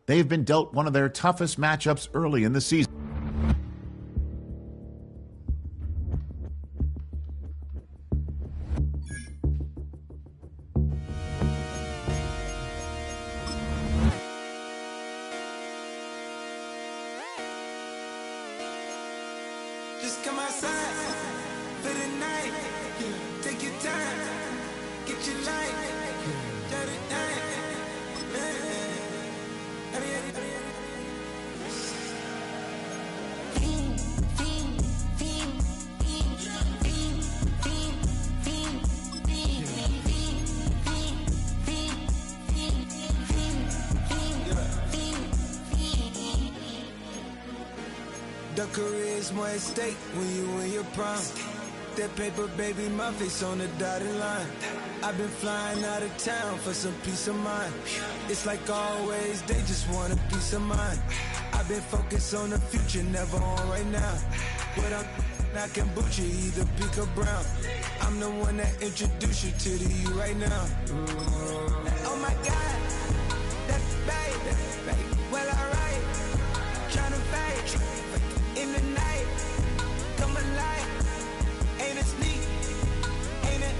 They've been dealt one of their toughest matchups early in the season. Just come outside for the night. Take your time, get your light. Shut it down. The career's more at stake when you in your prime. That paper, baby, my face on the dotted line. I've been flying out of town for some peace of mind. It's like always, they just want a peace of mind. I've been focused on the future, never on right now. But I'm not kombucha, either pink or brown. I'm the one that introduced you to the you right now. Oh my God, that's babe. Well, alright, tryna fight in the night. Come alive, ain't it sneak? Ain't it?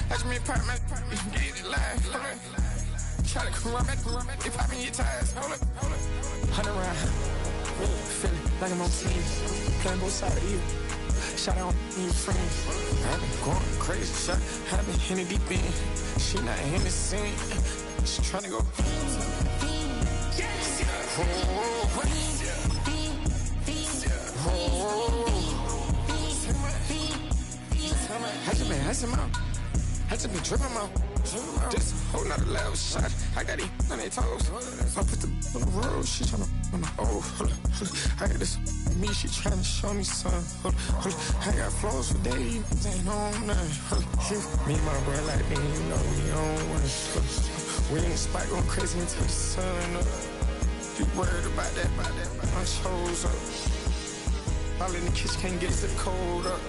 That's me, partner. Get it live. Try to come run back. They popping your tires. Hold up. 100 round. Feeling like I'm on team. Playing both sides of you. Shout out to your friends. I've been going crazy. Shot. I've been in the deep end. She not in the scene. She trying to go. I just been tripping out. This whole nother level shot. I got it on their toes. I put the on the road. She tryna on the hold up. I got this me. She tryna show me something. Hold up. I got flows for days. Ain't on nothing. Me and my bro like me. You know we on one. We in the spot going crazy until the sun up. You worried about that? My chose up. All in the kitchen can't get the cold up.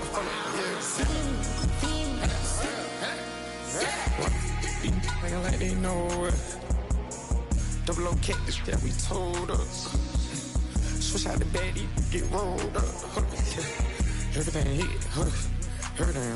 Nigga like they know it. Double O cactus that we told us. Switch out the bed, get rolled up. Everything hit, everything.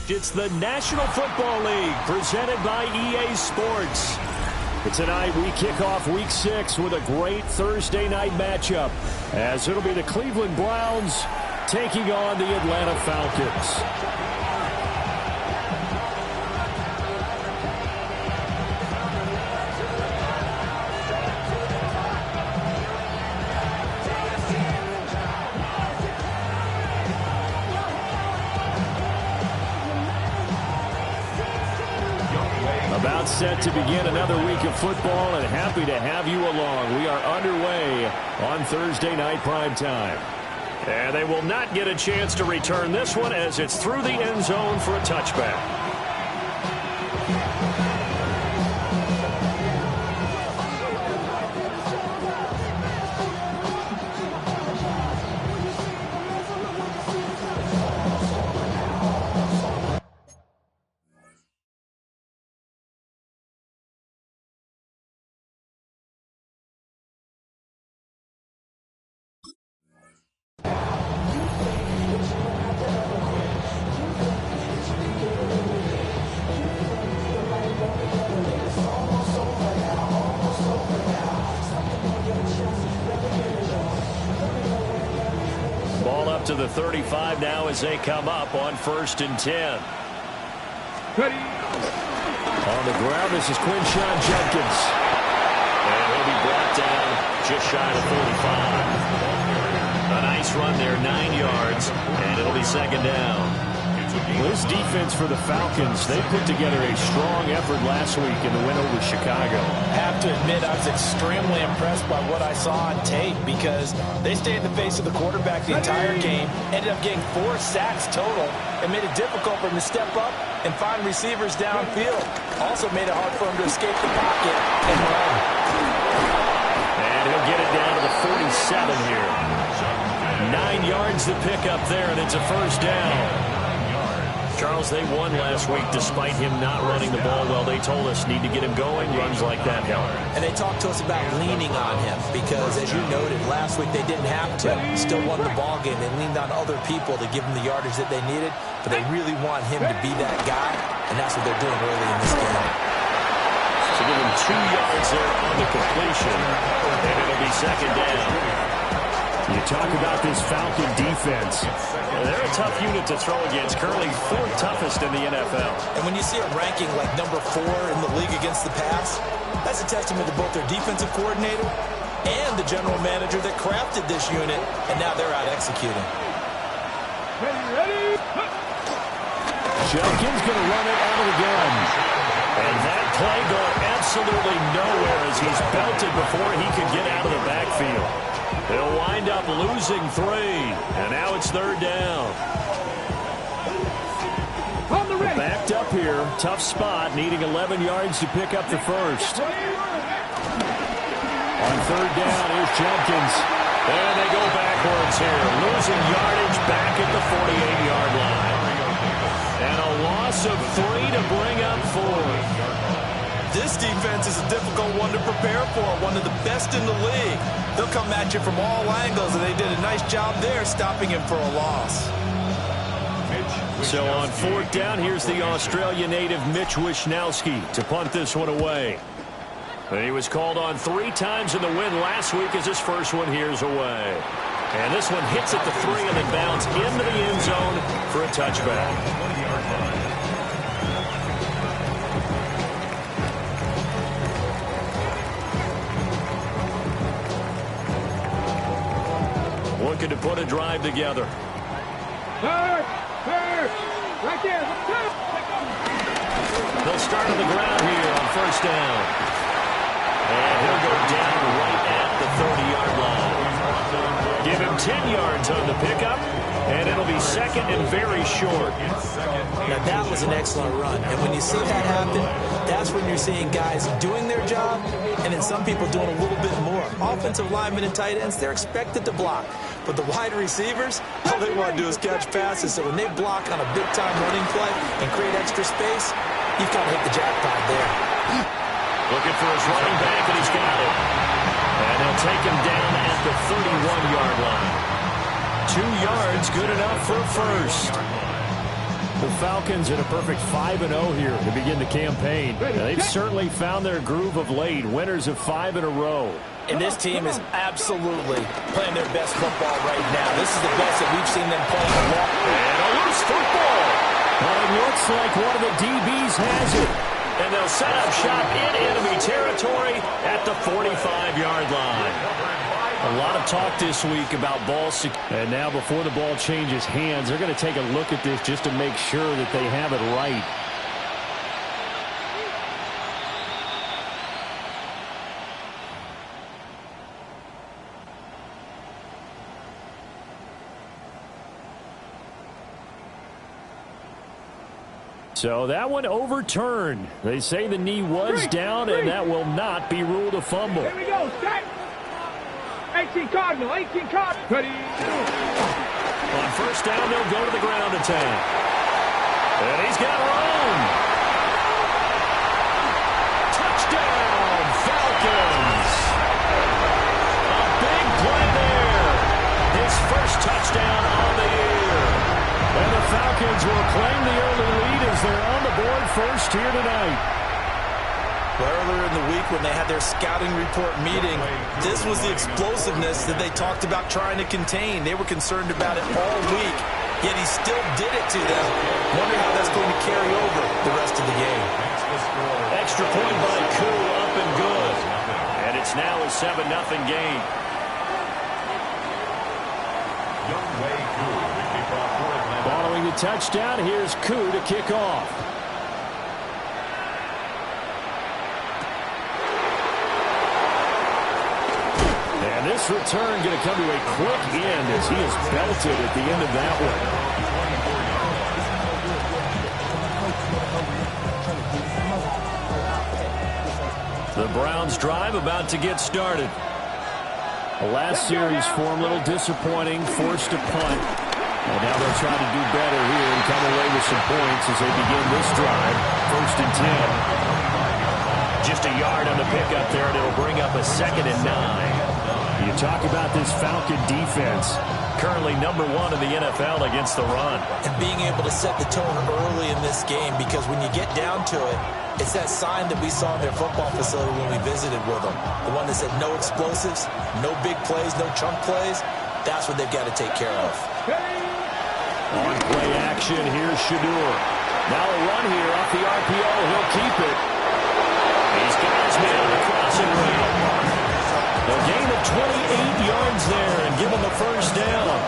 It's the National Football League presented by EA Sports. Tonight we kick off Week 6 with a great Thursday night matchup, as it'll be the Cleveland Browns taking on the Atlanta Falcons. About set to begin another week of football, and happy to have you along. We are underway on Thursday night primetime. And they will not get a chance to return this one, as it's through the end zone for a touchback. To the 35 now as they come up on 1st and 10. Ready. On the ground, this is Quinshawn Judkins. And he'll be brought down just shy of 45. A nice run there, 9 yards, and it'll be 2nd down. Well, this defense for the Falcons, they put together a strong effort last week in the win over Chicago. Have to admit, I was extremely impressed by what I saw on tape, because they stayed in the face of the quarterback the entire game, ended up getting 4 sacks total, and made it difficult for him to step up and find receivers downfield. Also made it hard for him to escape the pocket and run. And he'll get it down to the 47 here. 9 yards to pick up there, and it's a 1st down. Charles, they won last week despite him not running the ball well. They told us need to get him going. Runs like that help. And they talked to us about leaning on him because, as you noted, last week they didn't have to. Still won the ball game. They leaned on other people to give them the yardage that they needed, but they really want him to be that guy, and that's what they're doing early in this game. So give him 2 yards there on the completion, and it'll be 2nd down. You talk about this Falcon defense. They're a tough unit to throw against, currently 4th toughest in the NFL. And when you see a ranking like number 4 in the league against the pass, that's a testament to both their defensive coordinator and the general manager that crafted this unit, and now they're out executing. Ready. Jenkins going to run it out of the gun. And that play going absolutely nowhere as he's belted before he could get out of the backfield. They'll wind up losing 3, and now it's 3rd down. Backed up here, tough spot, needing 11 yards to pick up the 1st. On 3rd down, here's Jenkins. And they go backwards here, losing yardage back at the 48-yard line. And a loss of 3 to bring up 4. This defense is a difficult one to prepare for, one of the best in the league. They'll come at you from all angles, and they did a nice job there stopping him for a loss. So on 4th down, here's the Australia native Mitch Wishnowsky to punt this one away. And he was called on 3 times in the win last week as his first one here's away. And this one hits at the 3 and then bounds into the end zone for a touchback. Looking to put a drive together. Right there. They'll start on the ground here on 1st down. And he'll go down right at the 30-yard line. Give him 10 yards on the pickup, and it'll be 2nd and very short. Now, that was an excellent run. And when you see that happen, that's when you're seeing guys doing their job, and then some people doing a little bit more. Offensive linemen and tight ends, they're expected to block. But the wide receivers, all they want to do is catch passes. So when they block on a big-time running play and create extra space, you've got to hit the jackpot there. Looking for his running back, and he's got it. And he'll take him down at the 31-yard line. 2 yards, good enough for a 1st. The Falcons at a perfect 5-0 here to begin the campaign. They've certainly found their groove of late, winners of 5 in a row. And this team is absolutely playing their best football right now. This is the best that we've seen them play in a long time. And a loose football. Well, it looks like one of the DBs has it. And they'll set up shop in enemy territory at the 45-yard line. A lot of talk this week about ball security. And now before the ball changes hands, they're going to take a look at this just to make sure that they have it right. So that one overturned. They say the knee was down, and that will not be ruled a fumble. Here we go, set. 18 Cardinal, 18 Cardinal. Ready. On first down, they'll go to the ground attack. And he's got room. Touchdown, Falcons. A big play there. His first touchdown on the year. And the Falcons will claim the early lead as they're on the board first here tonight. Well, earlier in the week when they had their scouting report meeting, this was the explosiveness that they talked about trying to contain. They were concerned about it all week, yet he still did it to them. Wonder how that's going to carry over the rest of the game. Extra point by Koo, up and good. And it's now a 7-0 game. Following the touchdown, here's Koo to kick off. And this return going to come to a quick end as he is belted at the end of that one. The Browns drive about to get started. The last series for him, a little disappointing, forced a punt. And now they'll try to do better here and come away with some points as they begin this drive. 1st and 10. Just a yard on the pickup there, and it'll bring up a 2nd and 9. You talk about this Falcon defense, currently #1 in the NFL against the run. And being able to set the tone early in this game, because when you get down to it, it's that sign that we saw in their football facility when we visited with them. The one that said no explosives, no big plays, no chunk plays. That's what they've got to take care of. On play action, here's Shadur. Now a run here off the RPO. He'll keep it. He's got his man on the crossing route. A gain of 28 yards there and give him the first down.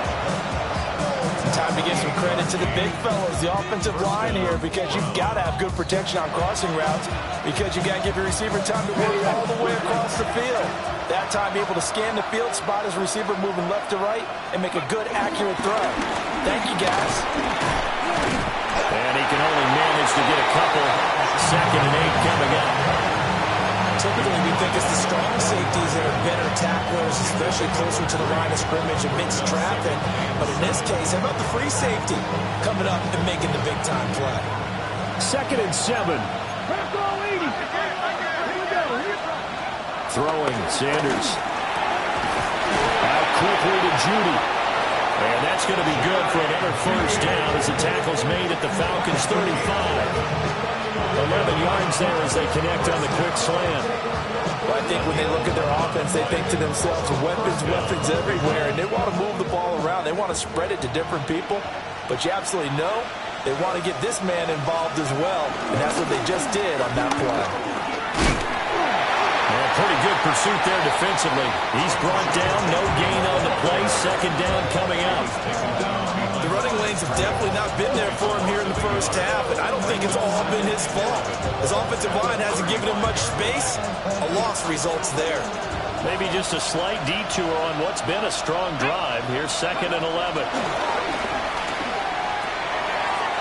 Time to give some credit to the big fellas, the offensive line here, because you've got to have good protection on crossing routes, because you've got to give your receiver time to work all the way across the field. That time, able to scan the field, spot his receiver moving left to right, and make a good, accurate throw. Thank you, guys. And he can only manage to get a couple. 2nd and 8 coming up. Typically, we think it's the strong safeties that are better tacklers, especially closer to the line of scrimmage amidst traffic. But in this case, how about the free safety coming up and making the big-time play? 2nd and 7. Throwing, Sanders. Out quickly to Judy. And that's going to be good for another first down as the tackle's made at the Falcons' 35. 11 yards there as they connect on the quick slant. Well, I think when they look at their offense, they think to themselves, weapons everywhere, and they want to move the ball around. They want to spread it to different people, but you absolutely know they want to get this man involved as well, and that's what they just did on that play. Well, pretty good pursuit there defensively. He's brought down, no gain on the play, 2nd down coming up. The running lanes have definitely not been there for him here in the first half, and I don't think it's all been his fault. His offensive line hasn't given him much space. A loss results there. Maybe just a slight detour on what's been a strong drive. Here's 2nd and 11.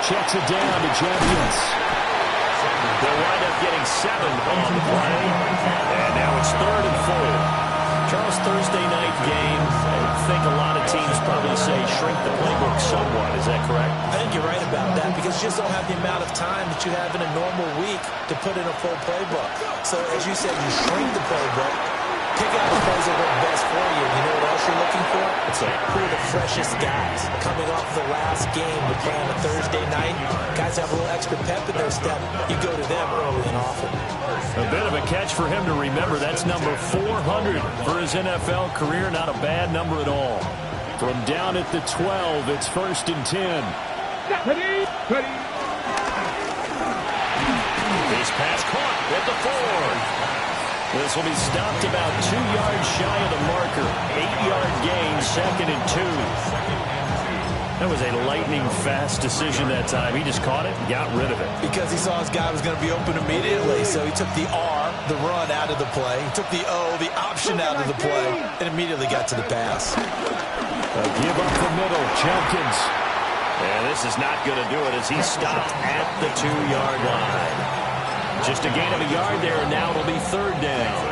Checks it down to Jenkins. They'll wind up getting 7 on the play. And now it's 3rd and 4. Charles, Thursday night game. I think a lot of teams probably say shrink the playbook somewhat. Is that correct? I think you're right about that, because you just don't have the amount of time that you have in a normal week to put in a full playbook. So, as you said, you shrink the playbook. Picking up the plays that work best for you. You know what else you're looking for? What's that? Who are the freshest guys coming off the last game to play on a Thursday night? Guys have a little extra pep in their step. You go to them early and often. A bit of a catch for him to remember. That's number 400 for his NFL career. Not a bad number at all. From down at the 12, it's 1st and 10. Ready. This pass caught at the 4. This will be stopped about 2 yards shy of the marker. 8-yard gain, 2nd and 2. That was a lightning-fast decision that time. He just caught it and got rid of it. Because he saw his guy was going to be open immediately, so he took the R, the run, out of the play. He took the O, the option, out of the play, and immediately got to the pass. A give up the middle, Jenkins. And this is not going to do it as he stopped at the 2-yard line. Just a gain of a yard there, and now it'll be 3rd down.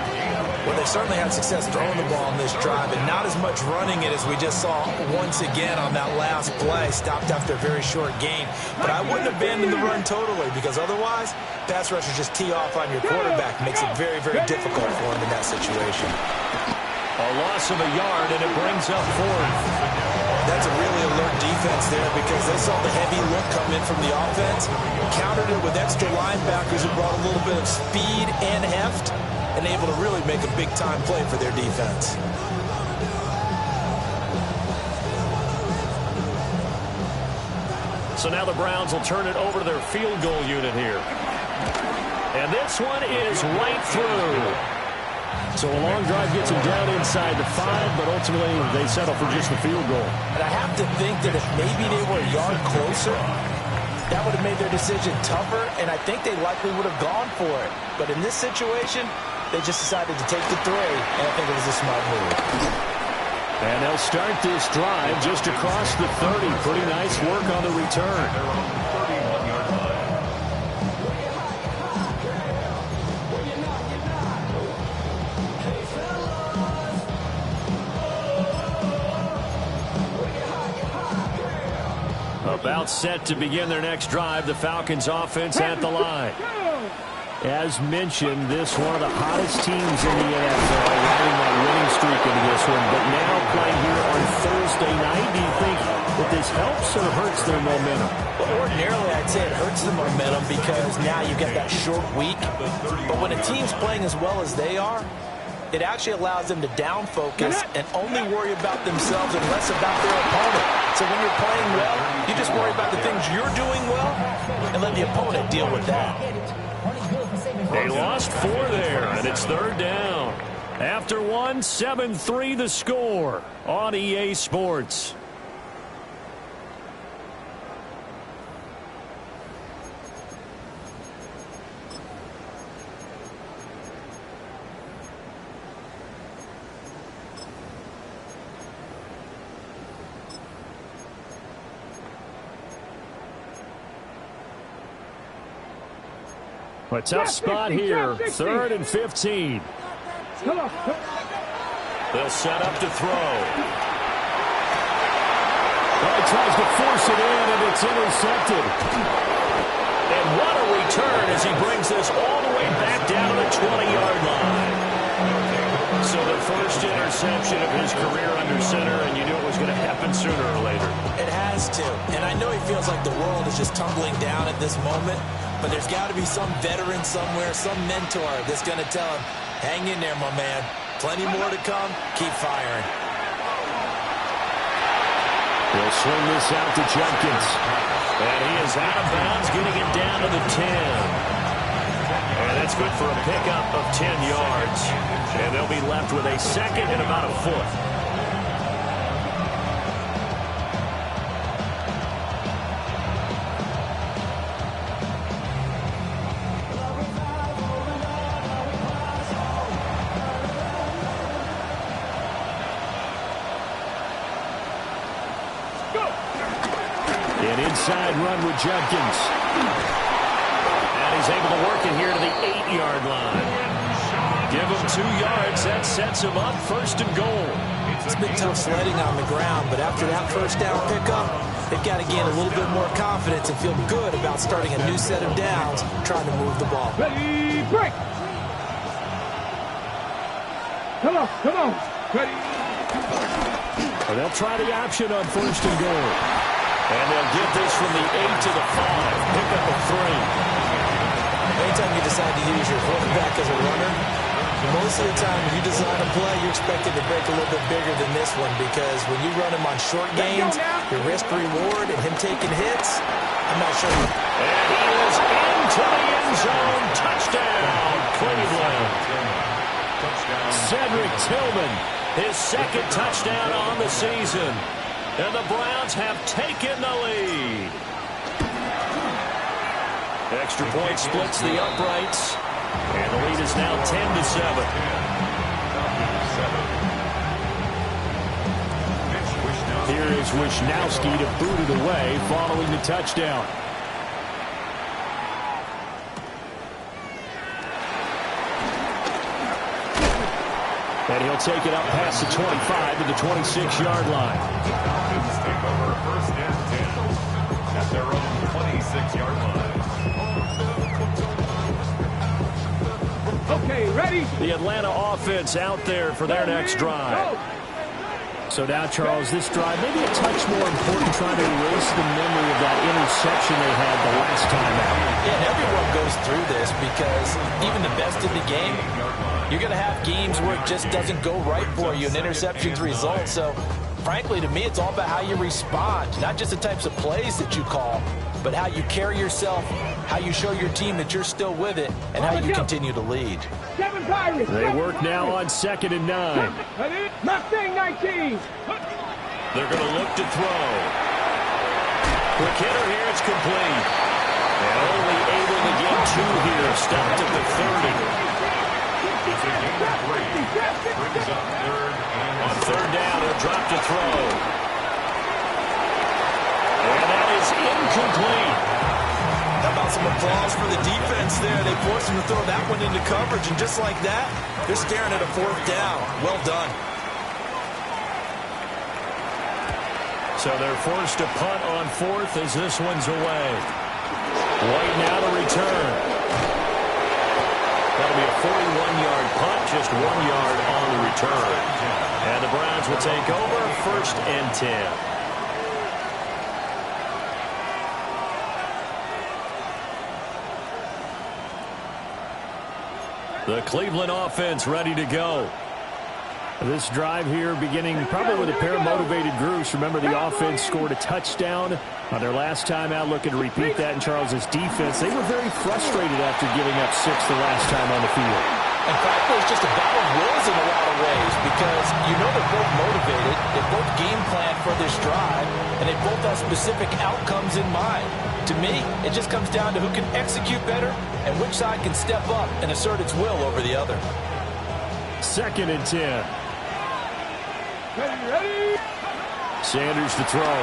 Well, they certainly had success throwing the ball on this drive, and not as much running it as we just saw once again on that last play. Stopped after a very short gain. But I wouldn't abandon the run totally, because otherwise, pass rushers just tee off on your quarterback. Makes it very, very difficult for him in that situation. A loss of a yard, and it brings up 4th. That's a really alert defense there because they saw the heavy look come in from the offense, countered it with extra linebackers who brought a little bit of speed and heft, and able to really make a big-time play for their defense. So now the Browns will turn it over to their field goal unit here. And this one is right through. So a long drive gets them down inside the 5, but ultimately they settle for just the field goal. And I have to think that if maybe they were a yard closer, that would have made their decision tougher, and I think they likely would have gone for it. But in this situation, they just decided to take the 3, and I think it was a smart move. And they'll start this drive just across the 30. Pretty nice work on the return. About set to begin their next drive, the Falcons offense at the line. As mentioned, this one of the hottest teams in the NFL, riding that winning streak into this one, but now playing here on Thursday night. Do you think that this helps or hurts their momentum? Well, ordinarily, I'd say it hurts the momentum because now you get that short week. But when a team's playing as well as they are, it actually allows them to down focus and only worry about themselves and less about their opponent. So when you're playing well, you just worry about the things you're doing well and let the opponent deal with that. They lost 4 there, and it's 3rd down. After 1, 7-3 the score on EA Sports. A tough spot here. 3rd and 15. They'll set up to throw. Well, he tries to force it in, and it's intercepted. And what a return as he brings this all the way back down to the 20-yard line. So the first interception of his career under center, and you knew it was going to happen sooner or later. It has to. And I know he feels like the world is just tumbling down at this moment. But there's got to be some veteran somewhere, some mentor that's going to tell him, hang in there, my man. Plenty more to come. Keep firing. He'll swing this out to Jenkins. And he is out of bounds, getting it down to the 10. And that's good for a pickup of 10 yards. And they'll be left with a 2nd and about a foot. An inside run with Jenkins. And he's able to work it here to the 8-yard line. Give him 2 yards. That sets him up 1st and goal. It's been tough sledding on the ground, but after that 1st down pickup, they've got to gain a little bit more confidence and feel good about starting a new set of downs, trying to move the ball. Ready, break. Come on. Ready? Well, they'll try the option on 1st and goal. And they'll get this from the 8 to the 5. Pick up a 3. Anytime you decide to use your quarterback as a runner, most of the time when you design a play, you expect it to break a little bit bigger than this one, because when you run him on short gains, your risk-reward and him taking hits, I'm not sure. And he is into the end zone. Touchdown, Cleveland. Cedric Tillman, his second touchdown on the season. And the Browns have taken the lead. Extra point splits the uprights. And the lead is now 10-7. Here is Wisnowski to boot it away following the touchdown. And he'll take it up past the 25 to the 26-yard line. Falcons take over 1st and 10 at their own 26-yard line. Okay, ready? The Atlanta offense out there for their next drive. So now, Charles, this drive maybe a touch more important, trying to erase the memory of that interception they had the last time out. Yeah, and everyone goes through this, because even the best in the game, you're going to have games where it just doesn't go right for you, and interceptions result. So, frankly, to me, it's all about how you respond, not just the types of plays that you call, but how you carry yourself, how you show your team that you're still with it, and how you continue to lead. They work now on 2nd and 9. Mustang 19. They're going to look to throw. Quick hitter here, it's complete. And only able to get 2 here, stopped at the 30. It's a gain of 3. Brings up 3rd and on 3rd down, he'll drop to throw. And that is incomplete. How about some applause for the defense there? They forced him to throw that one into coverage, and just like that, they're staring at a 4th down. Well done. So they're forced to punt on 4th as this one's away. White now to return. That'll be a 41-yard punt, just 1 yard on the return. And the Browns will take over 1st and 10. The Cleveland offense ready to go. This drive here beginning probably with a pair of motivated groups. Remember, the offense scored a touchdown on their last time out, looking to repeat that in Charles's defense. They were very frustrated after giving up 6 the last time on the field. In fact, it's just a battle of wills in a lot of ways, because you know they're both motivated, they both game plan for this drive, and they both have specific outcomes in mind. To me, it just comes down to who can execute better and which side can step up and assert its will over the other. 2nd and 10. Ready? Sanders to throw.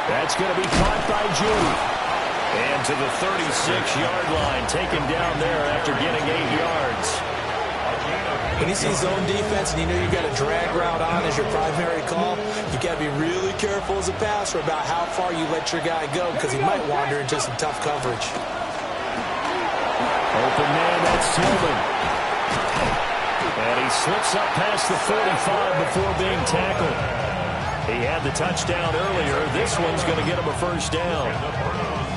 That's going to be caught by Judy. And to the 36-yard line, taken down there after getting 8 yards. When you see zone defense and you know you've got a drag route on as your primary call, you've got to be really careful as a passer about how far you let your guy go, because he might wander into some tough coverage. Open man, that's Tillman. And he slips up past the 45 before being tackled. He had the touchdown earlier. This one's going to get him a 1st down.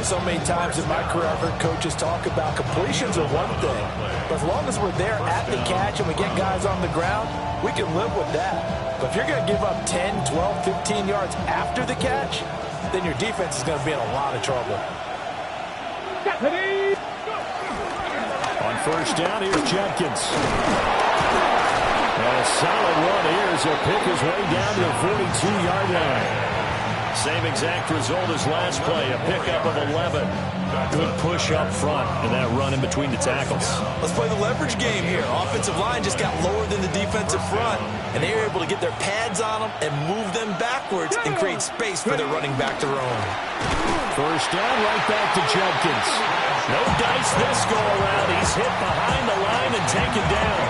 So many times in my career, I've heard coaches talk about completions are one thing, but as long as we're there at the catch and we get guys on the ground, we can live with that. But if you're going to give up 10, 12, 15 yards after the catch, then your defense is going to be in a lot of trouble. On 1st down, here's Jenkins. And a solid run here as he'll pick his way down to the 42-yard line. Same exact result as last play, a pickup of 11. Good push up front and that run in between the tackles. Let's play the leverage game here. Offensive line just got lower than the defensive front, and they were able to get their pads on them and move them backwards and create space for their running back to roam. 1st down, right back to Jenkins. No dice this go around. He's hit behind the line and taken down.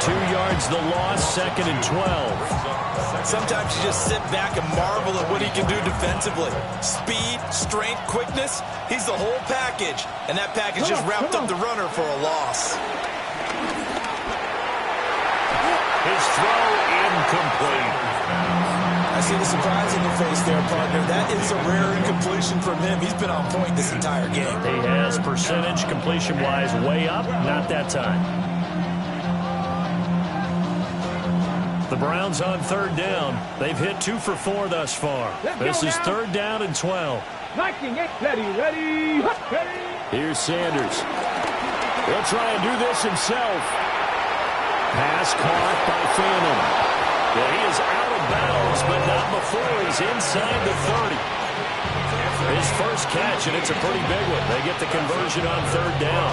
2 yards the loss, 2nd and 12. Sometimes you just sit back and marvel at what he can do defensively. Speed, strength, quickness, he's the whole package. And that package just wrapped up the runner for a loss. his throw incomplete. I see the surprise in your face there, partner. That is a rare incompletion from him. He's been on point this entire game. He has percentage completion-wise way up, not that time. The Browns on third down. They've hit 2 for 4 thus far. This is third down and 12. Ready. Here's Sanders. He'll try and do this himself. Pass caught by Phantom. Well, he is out of bounds, but not before he's inside the 30. His first catch, and it's a pretty big one. They get the conversion on third down.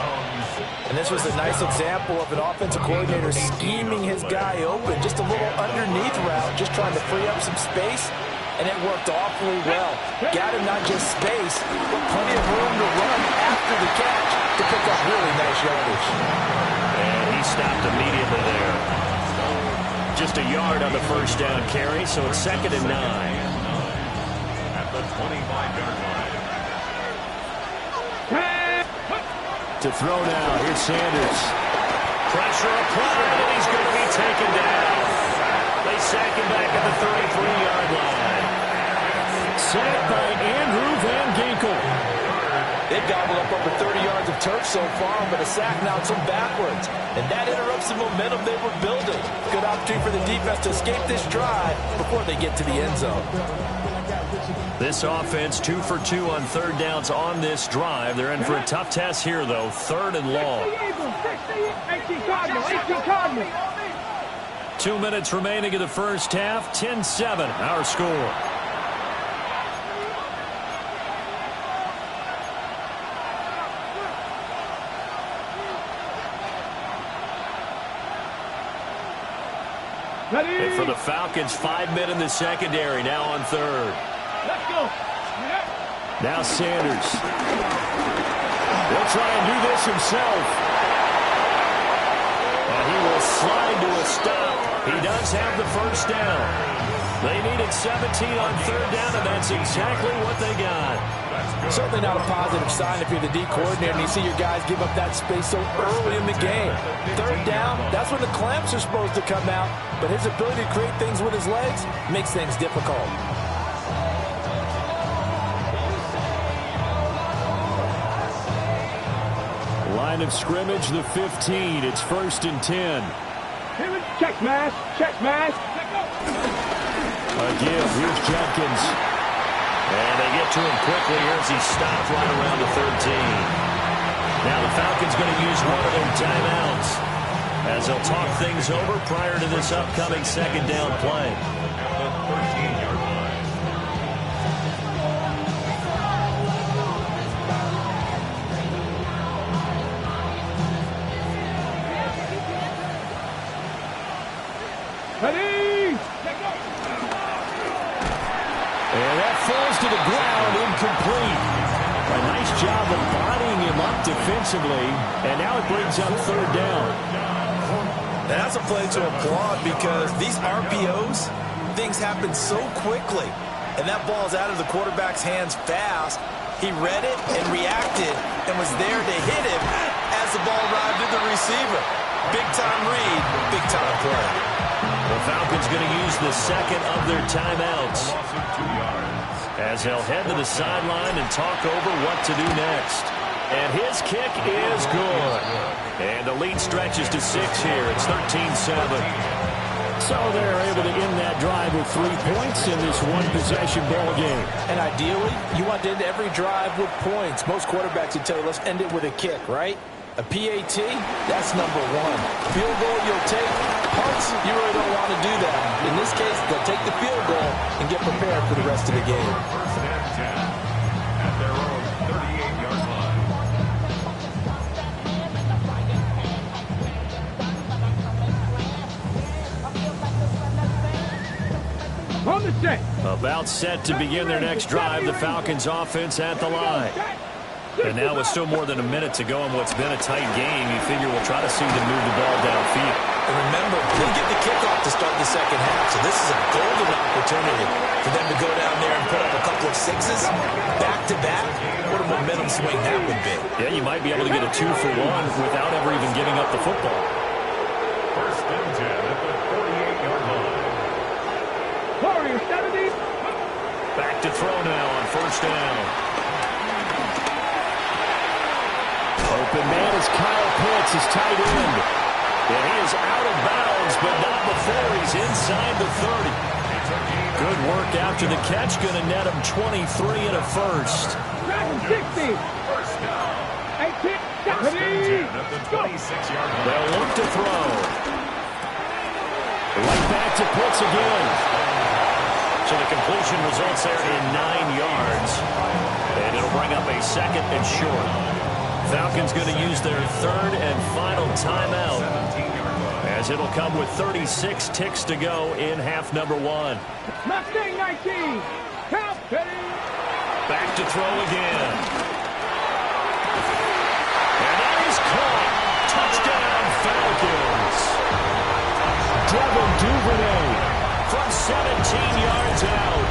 And this was a nice example of an offensive coordinator scheming his guy open. Just a little underneath route, just trying to free up some space, and it worked awfully well. Got him not just space, but plenty of room to run after the catch to pick up really nice yardage. And he stopped immediately there. Just a yard on the first down carry, so it's 2nd and 9. At the 25-yard line. To throw now, here's Sanders. Pressure applied, and he's going to be taken down. They sack him back at the 33-yard line. Sacked by Andrew Van Ginkel. They've gobbled up over 30 yards of turf so far, but a sack knocks them backwards. And that interrupts the momentum they were building. Good opportunity for the defense to escape this drive before they get to the end zone. This offense 2 for 2 on third downs on this drive. They're in for a tough test here, though. 3rd and long. 2 minutes remaining in the first half. 10-7, our score. And for the Falcons, 5 men in the secondary, now on third. Let's go. Now Sanders. He'll try and do this himself. And he will slide to a stop. He does have the first down. They needed 17 on third down, and that's exactly what they got. Certainly not a positive sign if you're the D coordinator and you see your guys give up that space so early in the game. Third down, that's when the clamps are supposed to come out, but his ability to create things with his legs makes things difficult. Line of scrimmage, the 15. It's 1st and 10. Check mask. Again, here's Jenkins. And they get to him quickly here as he stopped right around the 13. Now the Falcons going to use one of their timeouts as they'll talk things over prior to this upcoming 2nd down play. At the 13-yard line. Ready. And that falls to the ground, incomplete. A nice job of bodying him up defensively, and now it brings up 3rd down. And that's a play to applaud because these RPOs, things happen so quickly. And that ball's out of the quarterback's hands fast. He read it and reacted and was there to hit him as the ball arrived at the receiver. Big-time read, big-time play. The Falcons going to use the 2nd of their timeouts as they'll head to the sideline and talk over what to do next. And his kick is good. And the lead stretches to 6 here. It's 13-7. So they're able to end that drive with 3 points in this one-possession ball game. And ideally, you want to end every drive with points. Most quarterbacks would tell you, let's end it with a kick, right? A PAT, that's number 1. Field goal you'll take. Punts, you really don't want to do that. In this case, they'll take the field goal and get prepared for the rest of the game. 1st and 10 at their own 38-yard line. On the set. About set to begin their next drive, the Falcons offense at the line. And now with still more than a minute to go in what's been a tight game, you figure we'll try to see them move the ball downfield. And remember, they get the kickoff to start the 2nd half, so this is a golden opportunity for them to go down there and put up a couple of 6s back-to-back. What a momentum swing that would be. Yeah, you might be able to get a 2-for-1 without ever even giving up the football. 1st and 10 at the 48. Warrior 70. Back to throw now on first down. Open man is Kyle Pitts, his tight end. And he is out of bounds, but not before he's inside the 30. Good work after the catch. Going to net him 23 and a first. 60. 18. They'll look to throw. Right back to Pitts again. So the completion results there in 9 yards. And it'll bring up a second and short. Falcons going to use their third and final timeout, as it'll come with 36 ticks to go in half number 1. Mustang 19. Count. Back to throw again. And that is caught. Touchdown, Falcons. Devin Duvernay from 17 yards out.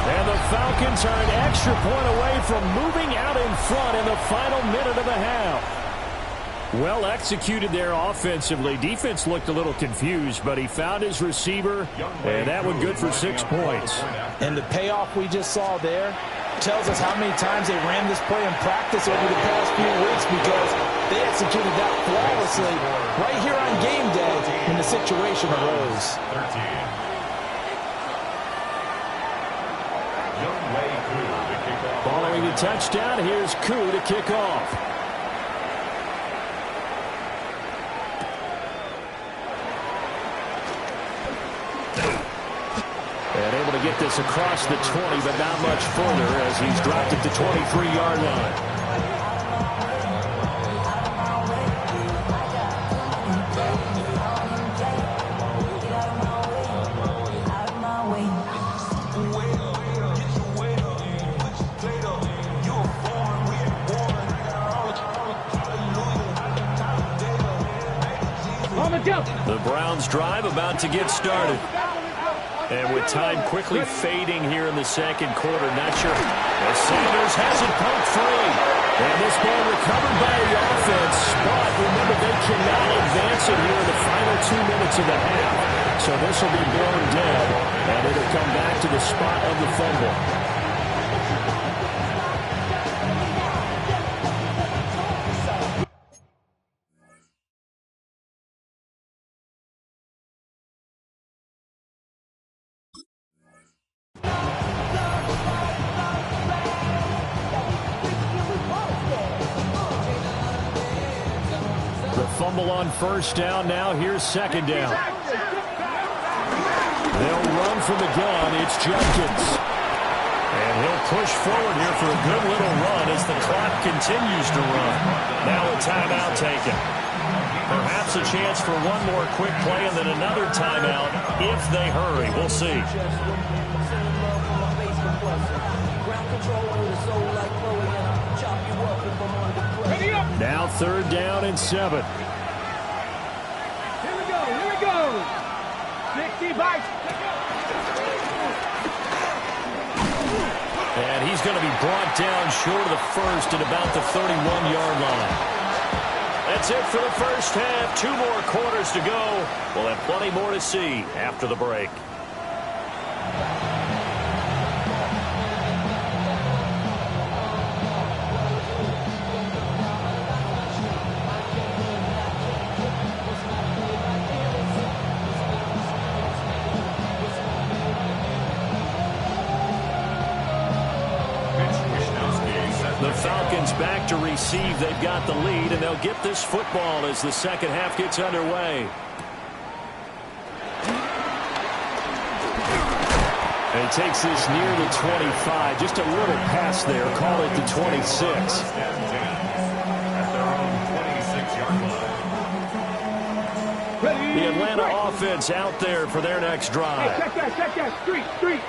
And the Falcons are an extra point away from moving out in front in the final minute of the half. Well executed there offensively. Defense looked a little confused, but he found his receiver, and that one good for 6 points. And the payoff we just saw there tells us how many times they ran this play in practice over the past few weeks, because they executed that flawlessly right here on game day when the situation arose. 13. Following the touchdown, here's Koo to kick off. And able to get this across the 20, but not much further as he's dropped at the 23-yard line. The Browns drive about to get started. And with time quickly fading here in the second quarter, not sure. As Sanders has it poked free. And this ball recovered by the offense. But remember, they cannot advance it here in the final 2 minutes of the half. So this will be blown dead. And it'll come back to the spot of the fumble. Fumble on first down. Now here's second down. They'll run from the gun. It's Jenkins. And he'll push forward here for a good little run as the clock continues to run. Now a timeout taken. Perhaps a chance for one more quick play and then another timeout if they hurry. We'll see. Now third down and 7. Here we go. 65. And he's going to be brought down short of the first at about the 31-yard line. That's it for the first half. 2 more quarters to go. We'll have plenty more to see after the break. The Falcons back to receive. They've got the lead, and they'll get this football as the second half gets underway. And he takes this near the 25. Just a little pass there. Call it the 26. The Atlanta offense out there for their next drive. Hey, check that. Street.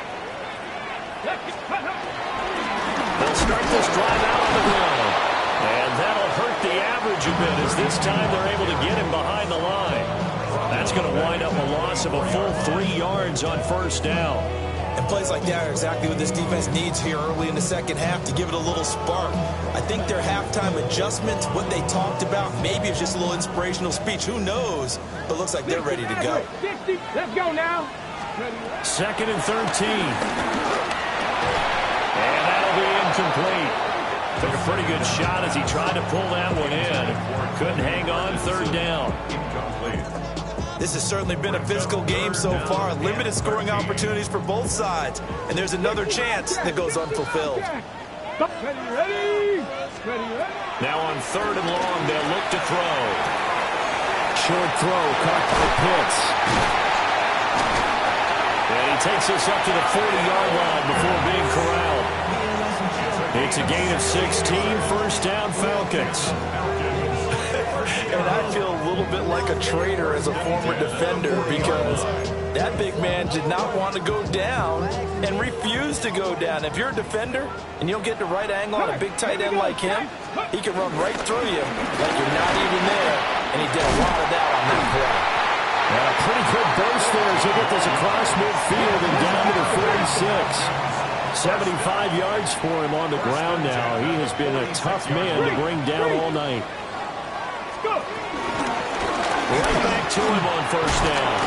They'll start this drive out on the ground. And that'll hurt the average a bit as this time they're able to get him behind the line. That's going to wind up a loss of a full 3 yards on first down. And plays like that are exactly what this defense needs here early in the second half to give it a little spark. I think their halftime adjustment, what they talked about, maybe it's just a little inspirational speech. Who knows? But it looks like they're ready to go. 60. Let's go now. 2nd and 13. And that'll be incomplete. Took a pretty good shot as he tried to pull that one in. Couldn't hang on. 3rd down. This has certainly been a physical game so far. Limited scoring opportunities for both sides. And there's another chance that goes unfulfilled. Now on 3rd and long, they'll look to throw. Short throw caught by Pitts. And he takes this up to the 40-yard line before being corralled. It's a gain of 16, 1st down Falcons. And I feel a little bit like a traitor as a former defender because that big man did not want to go down and refused to go down. If you're a defender and you don't get the right angle on a big tight end like him, he can run right through you like you're not even there. And he did a lot of that on that play. And a pretty good burst there as he get this across midfield and down to the 46. 75 yards for him on the ground now. He has been a tough man to bring down all night. Right back to him on 1st down.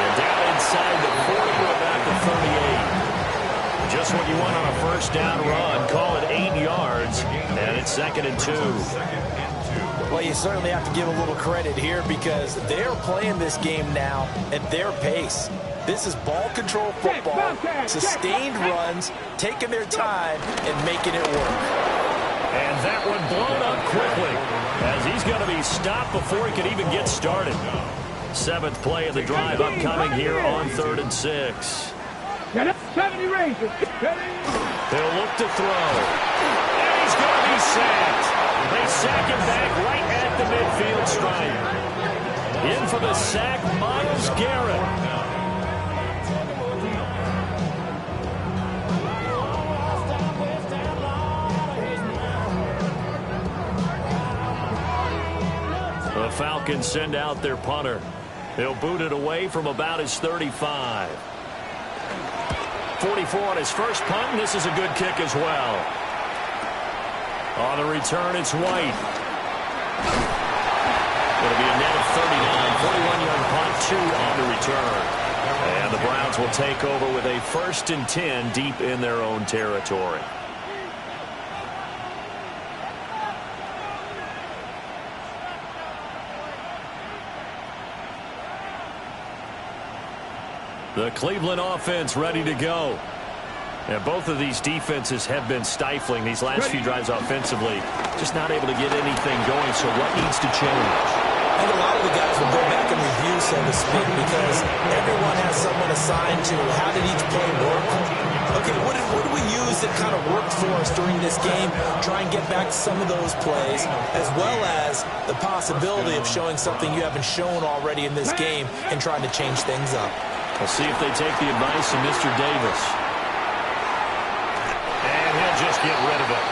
And down inside the 40 to about the 38. Just what you want on a 1st down run. Call it 8 yards. And it's 2nd and 2. Well, you certainly have to give a little credit here because they're playing this game now at their pace. This is ball control football, sustained runs, taking their time and making it work. And that one blown up quickly as he's going to be stopped before he can even get started. 7th play of the drive upcoming here on 3rd and 6. 70 Rangers. They'll look to throw. And he's going to be sacked. They sack him back right at the midfield stripe. In for the sack, Myles Garrett. The Falcons send out their punter. He'll boot it away from about his 35. 44 on his first punt, and this is a good kick as well. On the return, it's White. It'll be a net of 39. 41-yard punt, 2 on the return. And the Browns will take over with a 1st and 10 deep in their own territory. The Cleveland offense ready to go. And both of these defenses have been stifling these last few drives offensively. Just not able to get anything going, so what needs to change? I think a lot of the guys will go back and review, so to speak, because everyone has someone assigned to how did each play work. Okay, what did we use that kind of worked for us during this game? Try and get back to some of those plays, as well as the possibility of showing something you haven't shown already in this game and trying to change things up. We'll see if they take the advice of Mr. Davis. And he'll just get rid of it.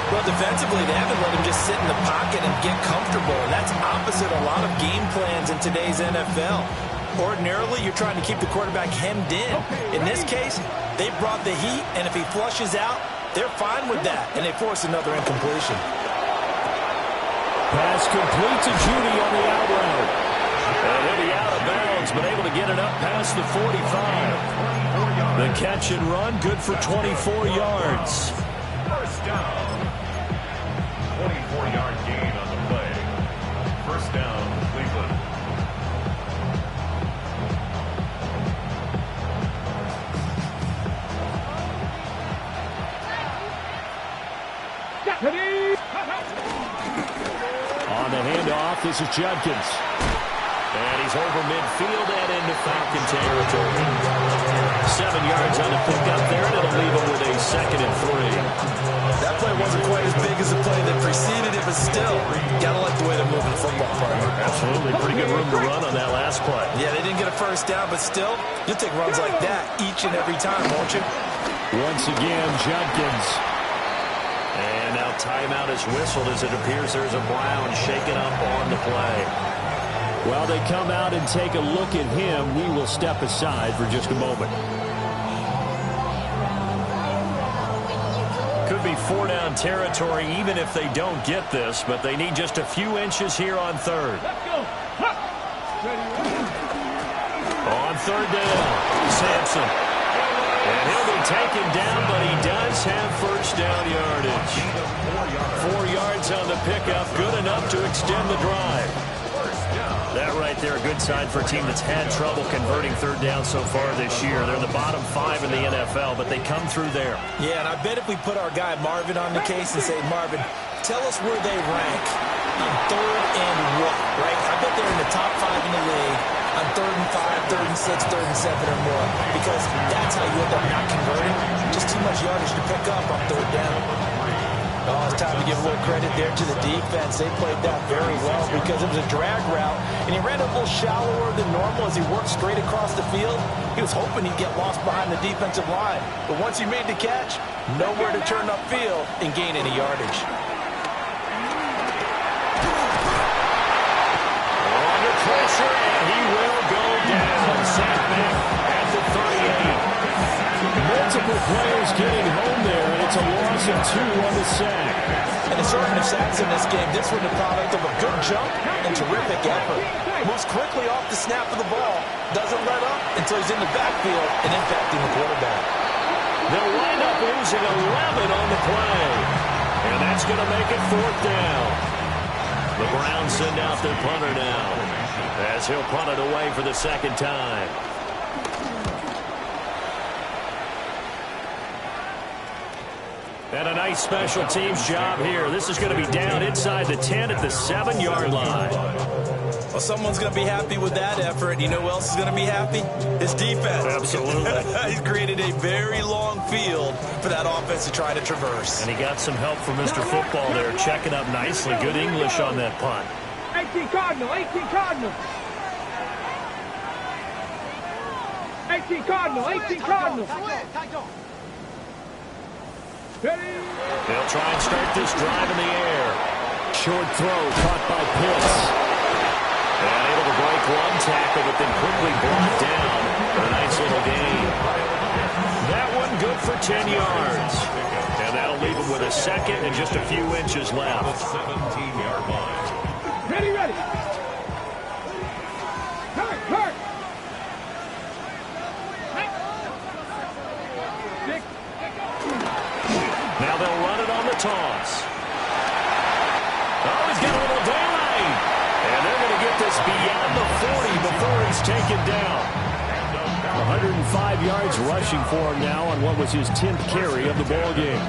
Well, defensively, they haven't let him just sit in the pocket and get comfortable. And that's opposite a lot of game plans in today's NFL. Ordinarily, you're trying to keep the quarterback hemmed in. In this case, they brought the heat, and if he flushes out, they're fine with that, and they force another incompletion. Pass complete to Judy on the out route. And he'll be out of bounds, but able to get it up past the 45. The catch and run, good for 24 yards. 1st down. 24-yard gain on the play. 1st down, Cleveland. On the handoff, this is Judkins. And he's over midfield and into Falcon territory. 7 yards on the pickup there, and it'll leave him with a 2nd and 3. That play wasn't quite as big as the play that preceded it, but still, gotta like the way they're moving the football, partner. Absolutely. Pretty good room to run on that last play. Yeah, they didn't get a 1st down, but still, you'll take runs like that each and every time, won't you? Once again, Judkins. And now timeout is whistled as it appears there's a Brown shaken up on the play. While they come out and take a look at him, we will step aside for just a moment. Could be 4-down territory even if they don't get this, but they need just a few inches here on 3rd. On third down, Sampson. And he'll be taken down, but he does have first down yardage. 4 yards on the pickup, good enough to extend the drive. That right there, a good sign for a team that's had trouble converting third down so far this year. They're in the bottom 5 in the NFL, but they come through there. Yeah, and I bet if we put our guy Marvin on the case and say, Marvin, tell us where they rank on third and what, right? I bet they're in the top 5 in the league on third and 5, third and 6, third and 7 or more, because that's how you end up not converting. Just too much yardage to pick up on third down. Oh, it's time to give a little credit there to the defense. They played that very well because it was a drag route, and he ran a little shallower than normal as he worked straight across the field. He was hoping he'd get lost behind the defensive line, but once he made the catch, nowhere to turn upfield and gain any yardage. Under pressure, and he will go down. Sacked back at the 38. Multiple players getting home there, and it's a loss of 2 on the sack. And the assortment of sacks in this game, this was the product of a good jump and terrific effort. Moves quickly off the snap of the ball, doesn't let up until he's in the backfield and impacting the quarterback. They'll wind up losing 11 on the play, and that's going to make it 4th down. The Browns send out their punter now, as he'll punt it away for the 2nd time. And a nice special teams job here. This is going to be down inside the 10 at the 7-yard line. Well, someone's going to be happy with that effort. You know who else is going to be happy? His defense. Absolutely. He's created a very long field for that offense to try to traverse. And he got some help from Mr. Football there, checking up nicely. Good English on that punt. 18 Cardinal, 18 Cardinal. 18 Cardinal, 18 Cardinal. They'll try and start this drive in the air. Short throw caught by Pitts. And able to break one tackle, but then quickly brought down for a nice little gain. That one good for 10 yards. And that'll leave him with a 2nd and just a few inches left. 17-yard line. Ready, ready. Hurt. Now they'll run it on the toss. Oh, he's got a little daylight. And they're going to get this beyond the 40 before he's taken down. 105 yards rushing for him now on what was his 10th carry of the ball game.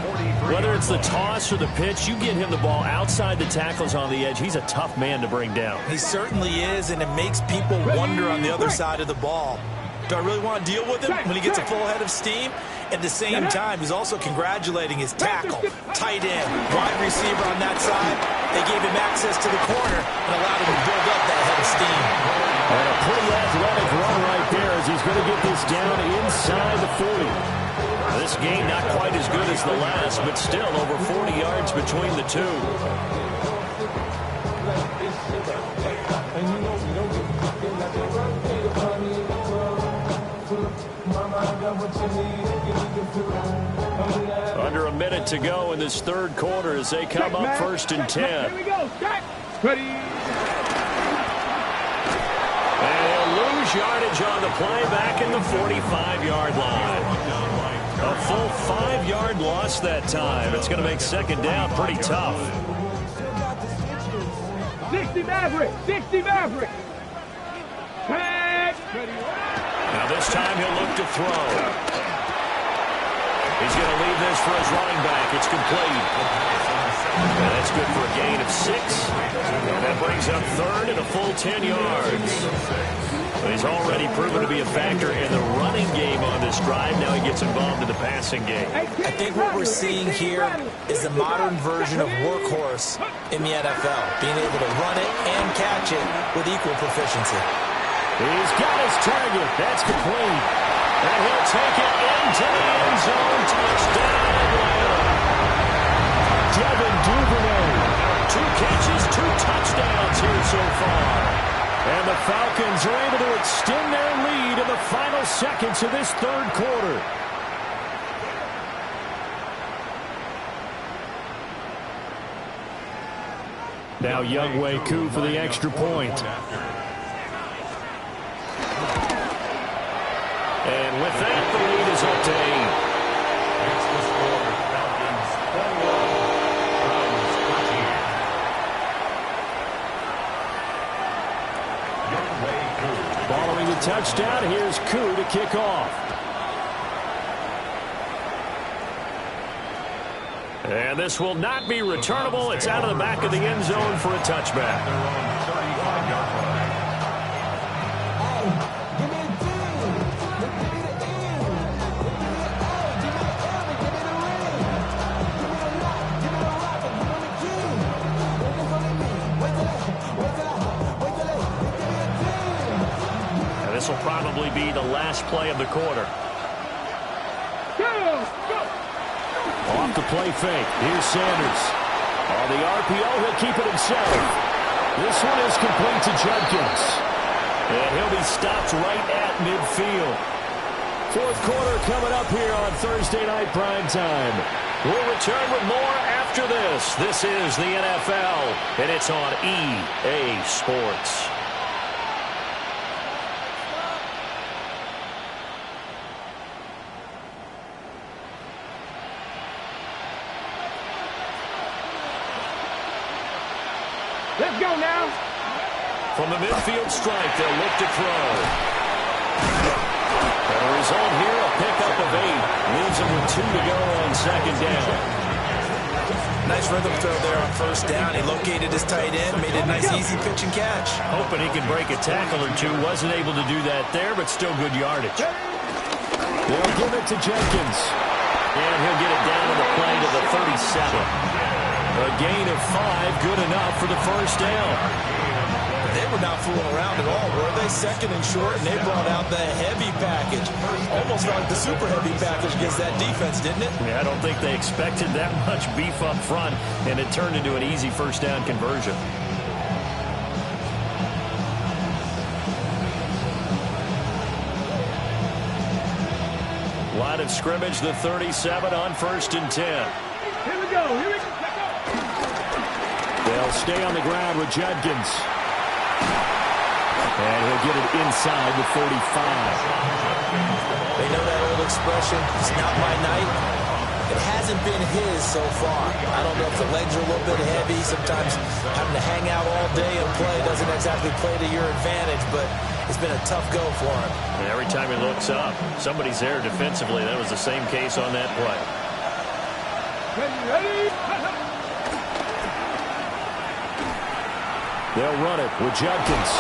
Whether it's the toss or the pitch, you get him the ball outside the tackles on the edge. He's a tough man to bring down. He certainly is, and it makes people wonder on the other side of the ball. Do I really want to deal with him when he gets a full head of steam? At the same time, he's also congratulating his tackle, tight end, wide receiver on that side. They gave him access to the corner and allowed him to build up that head of steam. And a pretty athletic run right there as he's going to get this down inside the 40. This game not quite as good as the last, but still over 40 yards between the two. Under a minute to go in this 3rd quarter as they come up 1st and 10. Here we go. Check. Ready. And he'll lose yardage on the play back in the 45-yard line. A full 5-yard loss that time. It's going to make 2nd down pretty tough. 60 Maverick. 60 Maverick. Now this time he'll look to throw. He's going to leave this for his running back. It's complete. And that's good for a gain of 6. And that brings up 3rd and a full 10 yards. But he's already proven to be a factor in the running game on this drive. Now he gets involved in the passing game. I think what we're seeing here is the modern version of workhorse in the NFL, being able to run it and catch it with equal proficiency. He's got his target. That's complete. And he'll take it into the end zone. Touchdown, Atlanta. Devin Duvernay. 2 catches, 2 touchdowns here so far. And the Falcons are able to extend their lead in the final seconds of this 3rd quarter. Now Younghoe Koo for the extra point. And with that, the lead is up to 8. It's the score. Falcons 21, Browns 13. Youngway Koo. Following the touchdown, here's Koo to kick off. And this will not be returnable. It's out of the back of the end zone for a touchback. Their own 35-yard line. And this will probably be the last play of the quarter. Off the play fake. Here's Sanders. On the RPO, he'll keep it himself. This one is complete to Judkins. And he'll be stopped right at midfield. Fourth quarter coming up here on Thursday Night Primetime. We'll return with more after this. This is the NFL, and it's on EA Sports. Let's go now. From the midfield strike, they'll look to throw. And the result here, a pickup of 8. Leaves them with 2 to go on second down. Nice rhythm throw there on first down. He located his tight end, made a nice easy pitch and catch. Hoping he could break a tackle or two. Wasn't able to do that there, but still good yardage. They'll give it to Jenkins. And he'll get it down to the play to the 37. A gain of 5, good enough for the first down. They were not fooling around at all, were they? Second and short, and they brought out the heavy package. Almost like the super heavy package against that defense, didn't it? Yeah, I don't think they expected that much beef up front, and it turned into an easy first down conversion. Line of scrimmage, the 37 on 1st and 10. Here we go. Here we go. They'll stay on the ground with Judkins. And he'll get it inside the 45. They know that old expression, it's not my night. It hasn't been his so far. I don't know if the legs are a little bit heavy. Sometimes having to hang out all day and play doesn't exactly play to your advantage, but it's been a tough go for him. And every time he looks up, somebody's there defensively. That was the same case on that play. Ready? They'll run it with Judkins.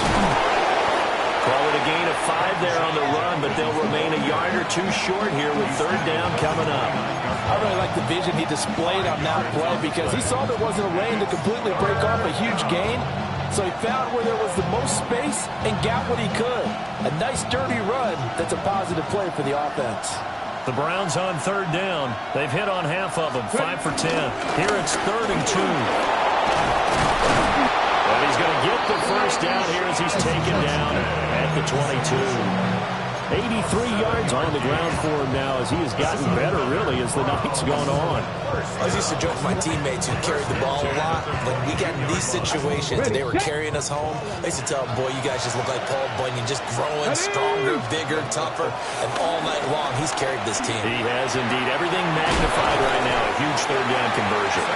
Call it a gain of 5 there on the run, but they'll remain a yard or 2 short here with third down coming up. I really like the vision he displayed on that play because he saw there wasn't a lane to completely break off a huge gain. So he found where there was the most space and got what he could. A nice dirty run that's a positive play for the offense. The Browns on third down. They've hit on half of them, 5 for 10. Here it's 3rd and 2. And he's going to get the first down here as he's taken down at the 22. 83 yards on the ground for him now as he has gotten better, really, as the night's gone on. I used to joke with my teammates who carried the ball a lot. When we got in these situations and they were carrying us home, I used to tell them, boy, you guys just look like Paul Bunyan, just growing stronger, bigger, tougher. And all night long, he's carried this team. He has indeed. Everything magnified right now. A huge third down conversion.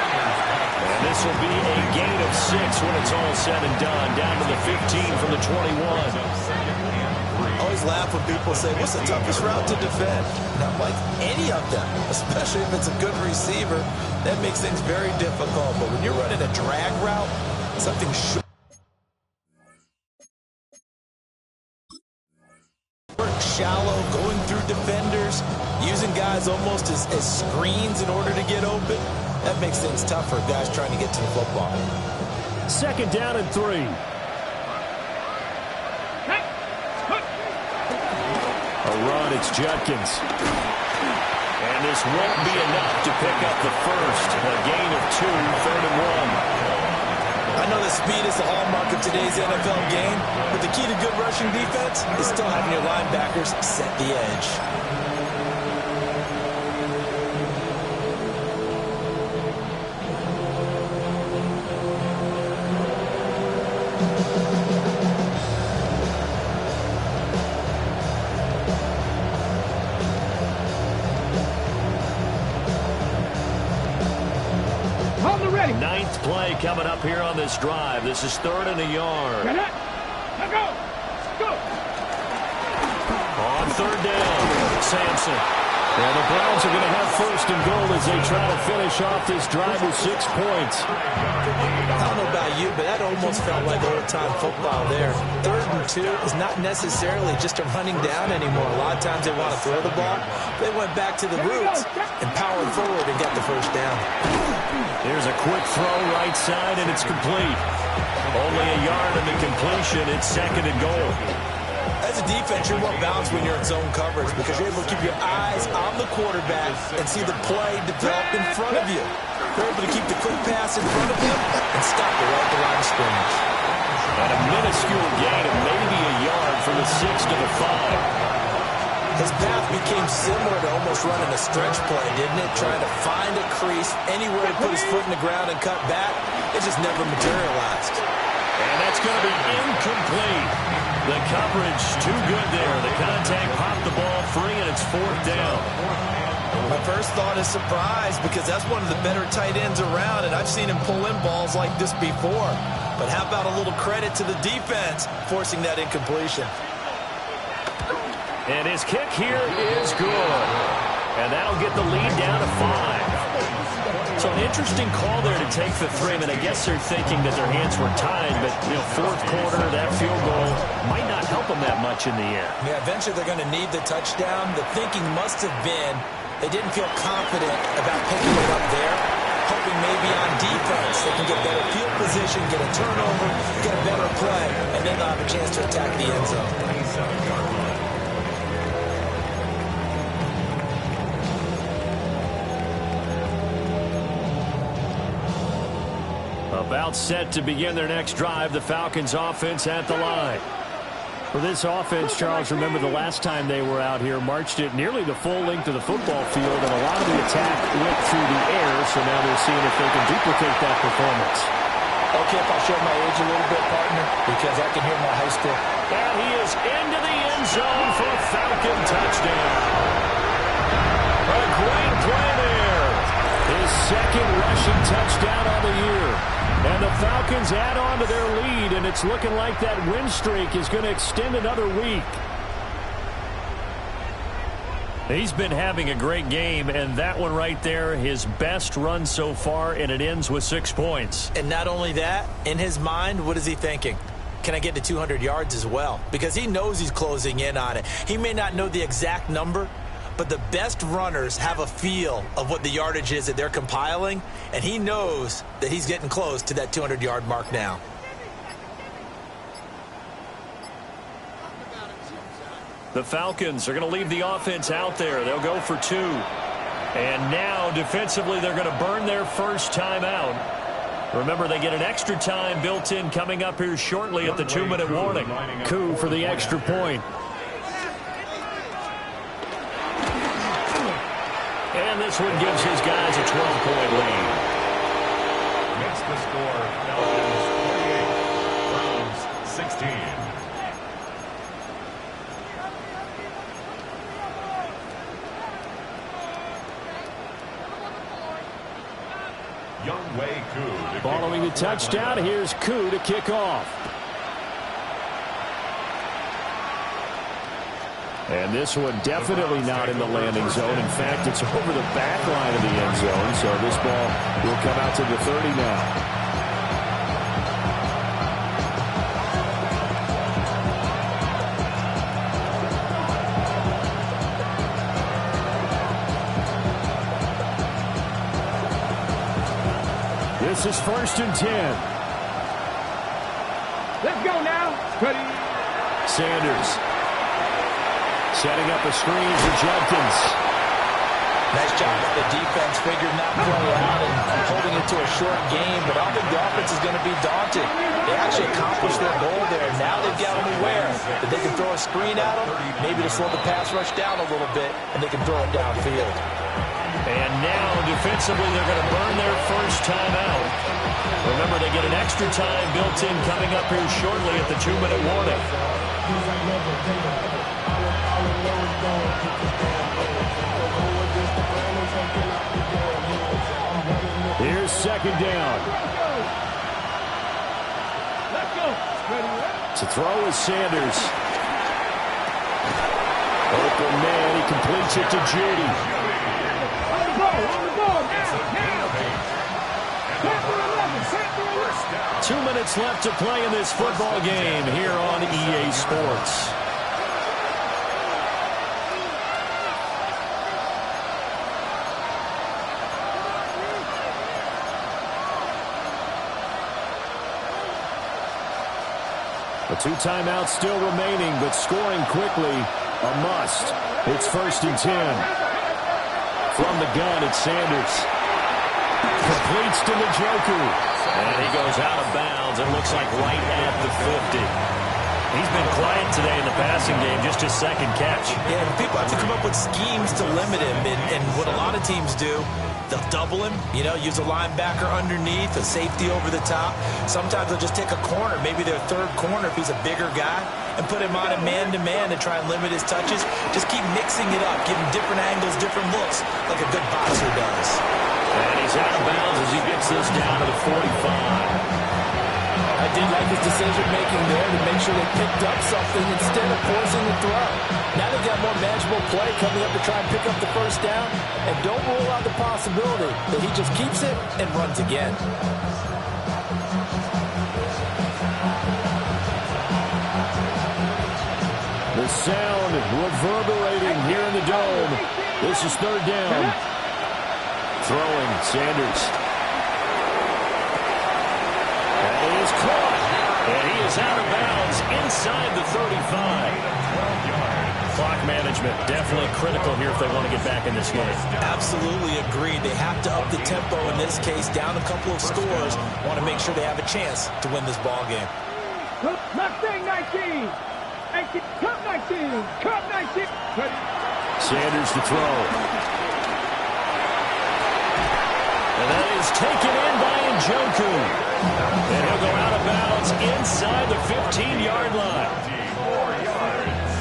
And this will be a gain of 6 when it's all said and done. Down to the 15 from the 21. I always laugh when people say, what's the toughest route to defend? And I'm like, any of them, especially if it's a good receiver. That makes things very difficult. But when you're running a drag route, something short, shallow, going through defenders, using guys almost as screens in order to get open, that makes things tough for guys trying to get to the football. 2nd down and 3. A run, it's Judkins. And this won't be enough to pick up the first. A gain of 2, 3rd and 1. I know that speed is the hallmark of today's NFL game, but the key to good rushing defense is still having your linebackers set the edge. Ninth play coming up here on this drive. This is 3rd and a yard. Let's go. Go. On 3rd down, Sampson. And the Browns are going to have 1st and goal as they try to finish off this drive with 6 points. I don't know about you, but that almost felt like old-time football there. 3rd and 2 is not necessarily just a running down anymore. A lot of times they want to throw the ball. They went back to the roots and powered forward and got the 1st down. There's a quick throw right side, and it's complete. Only a yard in the completion. It's 2nd and goal. As a defense, you're more balanced when you're in zone coverage because you're able to keep your eyes on the quarterback and see the play develop in front of you. You're able to keep the quick pass in front of him and stop it right at the line of scrimmage. And a minuscule gain of maybe a yard from the 6 to the 5. His path became similar to almost running a stretch play, didn't it? Trying to find a crease anywhere he put his foot in the ground and cut back. It just never materialized. And that's going to be incomplete. The coverage too good there. The contact popped the ball free, and it's 4th down. My first thought is surprise because that's one of the better tight ends around, and I've seen him pull in balls like this before. But how about a little credit to the defense forcing that incompletion? And his kick here is good. And that'll get the lead down to 5. So an interesting call there to take the 3. I mean, I guess they're thinking that their hands were tied, but, 4th quarter, that field goal might not help them that much in the end. Yeah, eventually they're going to need the touchdown. The thinking must have been they didn't feel confident about picking it up there, hoping maybe on defense they can get better field position, get a turnover, get a better play, and then they'll have a chance to attack the end zone. About set to begin their next drive, the Falcons offense at the line. For this offense, Charles, remember the last time they were out here, marched it nearly the full length of the football field, and a lot of the attack went through the air, so now they're seeing if they can duplicate that performance. Okay, if I show my age a little bit, partner, because I can hear my high school. And he is into the end zone for a Falcon touchdown. A great play there. His 2nd rushing touchdown on the year. And the Falcons add on to their lead, and it's looking like that win streak is going to extend another week. He's been having a great game, and that one right there, his best run so far, and it ends with 6 points. And not only that, in his mind, what is he thinking? Can I get to 200 yards as well? Because he knows he's closing in on it. He may not know the exact number, but the best runners have a feel of what the yardage is that they're compiling, and he knows that he's getting close to that 200-yard mark now. The Falcons are going to leave the offense out there. They'll go for 2. And now, defensively, they're going to burn their first time out. Remember, they get an extra time built in coming up here shortly at the 2-minute warning. Coup for the extra point. And this one gives his guys a 12-point lead. Makes the score Falcons 48, Browns 16. Youngway Koo. Following the touchdown, here's Koo to kick off. And this one definitely not in the landing zone. In fact, it's over the back line of the end zone, so this ball will come out to the 30 now. This is 1st and 10. Let's go now. Ready. Sanders setting up a screen for Judkins. Nice job by the defense figuring that play out and holding it to a short game, but I don't think the offense is going to be daunted. They actually accomplished their goal there. Now they've got them aware that they can throw a screen at them, maybe to slow the pass rush down a little bit, and they can throw it downfield. And now, defensively, they're going to burn their first time out. Remember, they get an extra time built in coming up here shortly at the 2-minute warning. Here's second down. Let's go. To throw is Sanders. Open man, he completes it to Judy. On the ball, now. 2 minutes left to play in this football game here on EA Sports. The 2 timeouts still remaining, but scoring quickly, a must. It's 1st and 10. From the gun, it's Sanders. Completes to Njoku. And he goes out of bounds. It looks like right at the 50. He's been quiet today in the passing game, just his second catch. Yeah, people have to come up with schemes to limit him. And what a lot of teams do, they'll double him, use a linebacker underneath, a safety over the top. Sometimes they'll just take a corner, maybe their third corner if he's a bigger guy, and put him on a man-to-man and try and limit his touches. Just keep mixing it up, give him different angles, different looks, like a good boxer does. And he's out of bounds as he gets this down to the 45. I did like his decision-making there to make sure they picked up something instead of forcing the throw. Now they've got more manageable play coming up to try and pick up the first down, and don't rule out the possibility that he just keeps it and runs again. The sound reverberating here in the dome. This is 3rd down. Throwing, Sanders. And he is caught. And he is out of bounds inside the 35. Clock management definitely critical here if they want to get back in this game. Absolutely agreed. They have to up the tempo in this case, down a couple of scores. Want to make sure they have a chance to win this ball game. Mustang 19. Cup 19. Cup 19. Sanders to throw. And that is taken in by Njoku. And he'll go out of bounds inside the 15-yard line.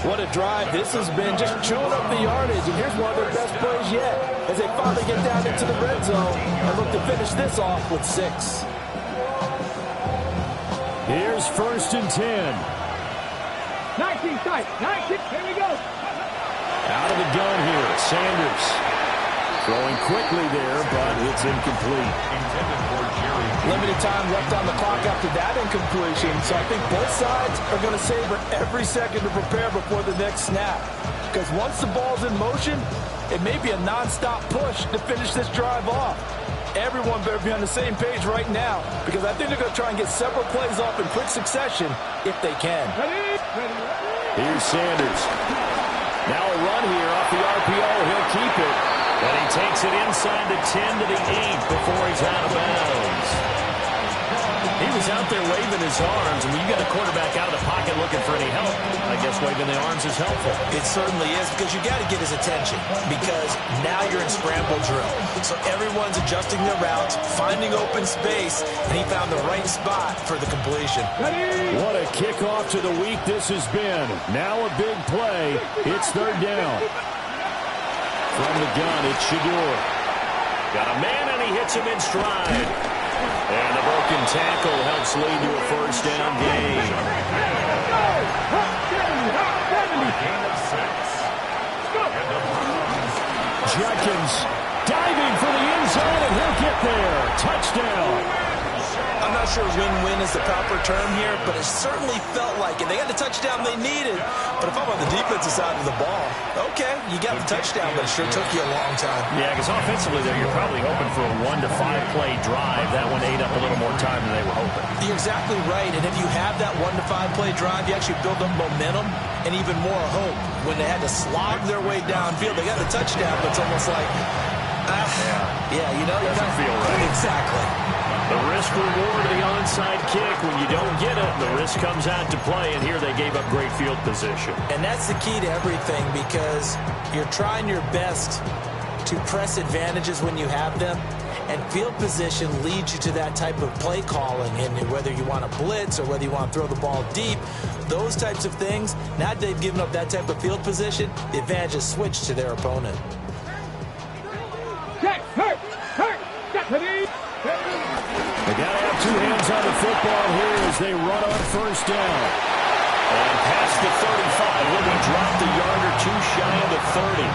What a drive this has been, just chewing up the yardage. And here's one of their best plays yet as they finally get down into the red zone and look to finish this off with 6. Here's 1st and 10. 19 tight. 19. Here we go. Out of the gun here, Sanders. Throwing quickly there, but it's incomplete. Limited time left on the clock after that incompletion, so I think both sides are going to savor every second to prepare before the next snap. Because once the ball's in motion, it may be a non-stop push to finish this drive off. Everyone better be on the same page right now, because I think they're going to try and get several plays off in quick succession if they can. Here's Sanders. Now a run here off the RPO. He'll keep it. And he takes it inside the 10 to the 8 before he's out of bounds. He was out there waving his arms, and when you got a quarterback out of the pocket looking for any help, I guess waving the arms is helpful. It certainly is, because you got to get his attention, because now you're in scramble drill. So everyone's adjusting their routes, finding open space, and he found the right spot for the completion. What a kickoff to the week this has been. Now a big play. It's 3rd down. From the gun, it's Shadur. Got a man, and he hits him in stride. And the broken tackle helps lead to a 1st down gain. Jenkins diving for the end zone, and he'll get there. Touchdown. I'm not sure win-win is the proper term here, but it certainly felt like it. They got the touchdown they needed, but if I'm on the defensive side of the ball, okay, you got the touchdown, but it sure took you a long time. Yeah, because offensively there, you're probably hoping for a 1 to 5 play drive. That one ate up a little more time than they were hoping. You're exactly right, and if you have that 1 to 5 play drive, you actually build up momentum and even more hope. When they had to slog their way downfield, they got the touchdown, but it's almost like, doesn't feel right. Exactly. The risk-reward of the onside kick, when you don't get it, the risk comes out to play, and here they gave up great field position. And that's the key to everything, because you're trying your best to press advantages when you have them, and field position leads you to that type of play calling, and whether you want to blitz or whether you want to throw the ball deep, those types of things, now that they've given up that type of field position, the advantage is switched to their opponent. Hurt! Deputy! got to have two hands on the football here as they run on first down. And past the 35, will be dropped a yard or two shy of the 30.